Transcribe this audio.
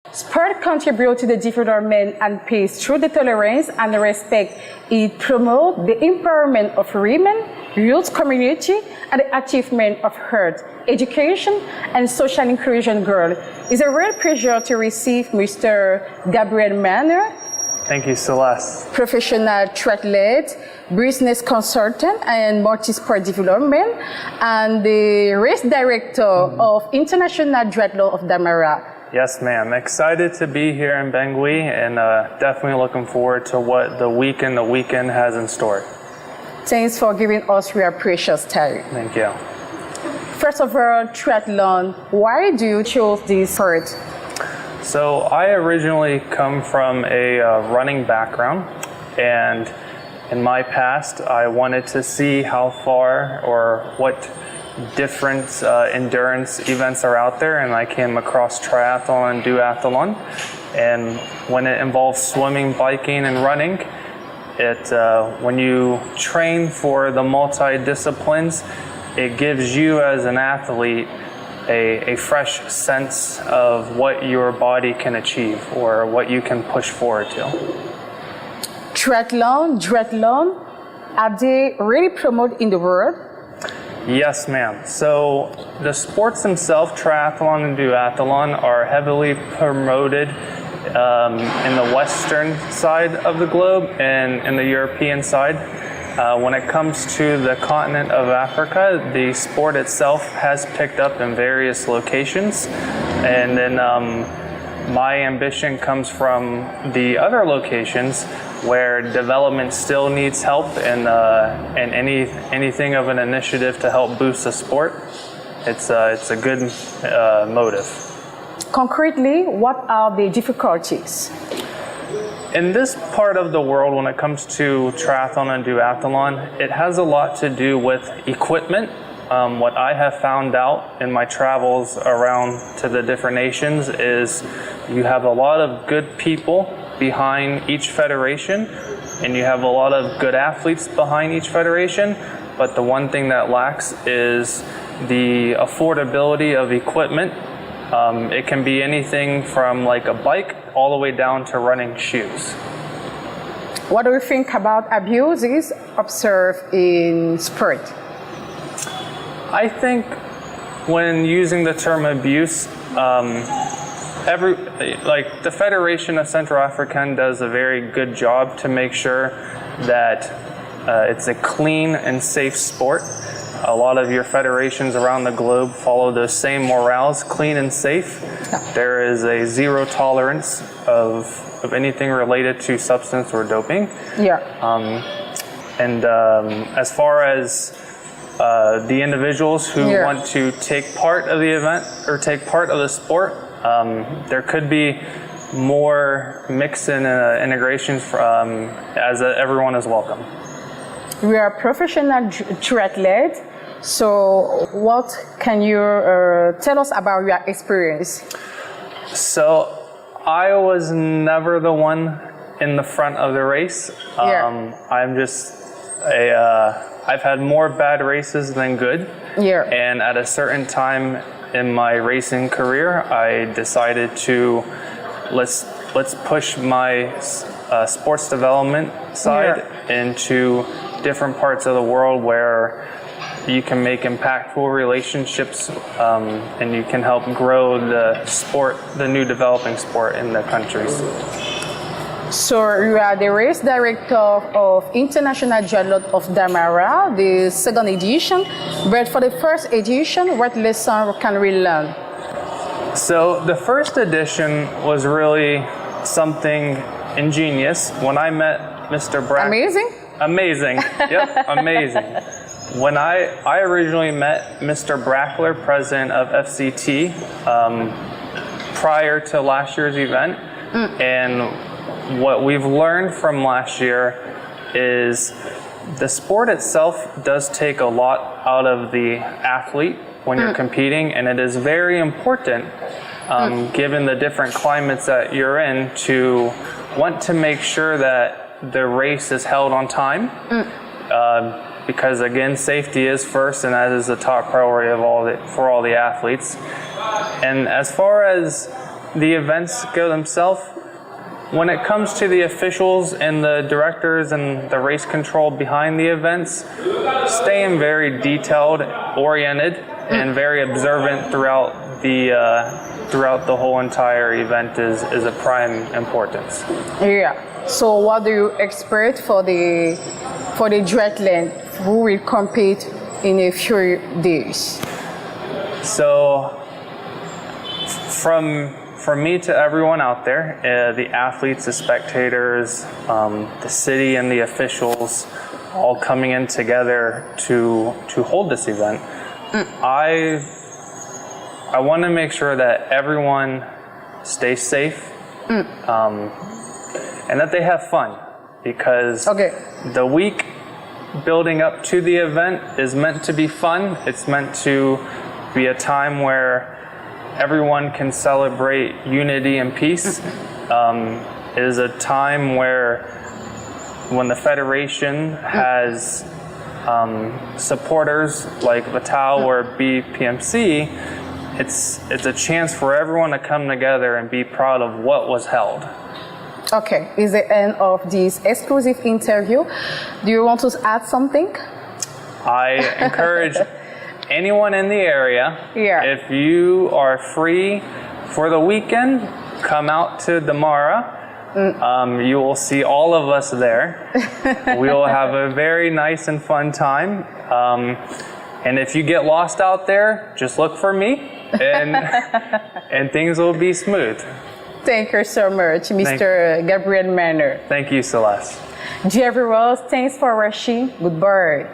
Sport contributes to the development and peace through the tolerance and respect. It promotes the empowerment of women, youth community, and the achievement of health, education, and social inclusion goals. It's a real pleasure to receive Mr. Gabriel Manner. Thank you, Celeste. Professional triathlete, business consultant, and multi-sport development, and the race director of International Duathlon of Damara. Yes, ma'am. Excited to be here in Bangui and definitely looking forward to what the weekend has in store. Thanks for giving us your precious time. Thank you. First of all, triathlon. Why do you choose this sport? So I originally come from a running background, and in my past I wanted to see how far or what different endurance events are out there, and I came across triathlon and duathlon. And when it involves swimming, biking, and running, when you train for the multi-disciplines, it gives you as an athlete a fresh sense of what your body can achieve or what you can push forward to. Duathlon, are they really promoted in the world? Yes, ma'am. So the sports themselves, triathlon and duathlon, are heavily promoted in the western side of the globe and in the European side. When it comes to the continent of Africa, the sport itself has picked up in various locations. And then my ambition comes from the other locations where development still needs help and anything of an initiative to help boost the sport. It's a good motive. Concretely, what are the difficulties? In this part of the world, when it comes to triathlon and duathlon, it has a lot to do with equipment. What I have found out in my travels around to the different nations is you have a lot of good people behind each federation, and you have a lot of good athletes behind each federation, but the one thing that lacks is the affordability of equipment. It can be anything from like a bike all the way down to running shoes. What do you think about abuses observed in sport? I think when using the term abuse, the Federation of Central African does a very good job to make sure that it's a clean and safe sport. A lot of your federations around the globe follow those same morals, clean and safe. There is a zero tolerance of anything related to substance or doping. Yeah. As far as the individuals who want to take part of the event or take part of the sport, there could be more mix and integrations as everyone is welcome. We are professional triathletes, so what can you tell us about your experience? So I was never the one in the front of the race. I'm just I've had more bad races than good. Yeah. And at a certain time in my racing career, I decided to let's push my sports development side into different parts of the world where you can make impactful relationships and you can help grow the sport, the new developing sport in the countries. So you are the race director of International Duathlon of Damara, the second edition. But for the first edition, what lesson can we learn? So the first edition was really something ingenious. When I met Mr. Brack. Amazing. Yep, amazing. When I originally met Mr. Brackler, president of FCT, prior to last year's event, and what we've learned from last year is the sport itself does take a lot out of the athlete when you're competing, and it is very important, given the different climates that you're in, to want to make sure that the race is held on time, because again, safety is first, and that is the top priority of for all the athletes. And as far as the events go themselves, when it comes to the officials and the directors and the race control behind the events, staying very detailed, oriented, and very observant throughout the whole entire event is of prime importance. Yeah. So what do you expect for the duathlon who will compete in a few days? So from me to everyone out there, the athletes, the spectators, the city and the officials all coming in together to hold this event, I want to make sure that everyone stays safe and that they have fun, because the week building up to the event is meant to be fun. It's meant to be a time where everyone can celebrate unity and peace. It is a time where, when the Federation has supporters like Vital or BPMC, it's a chance for everyone to come together and be proud of what was held. Okay, it's the end of this exclusive interview. Do you want to add something? I encourage anyone in the area, if you are free for the weekend, come out to Damara. You will see all of us there. We will have a very nice and fun time. And if you get lost out there, just look for me, and things will be smooth. Thank you so much, Mr. Gabriel Manor. Thank you, Celeste. Gabriel, thanks for watching. Goodbye.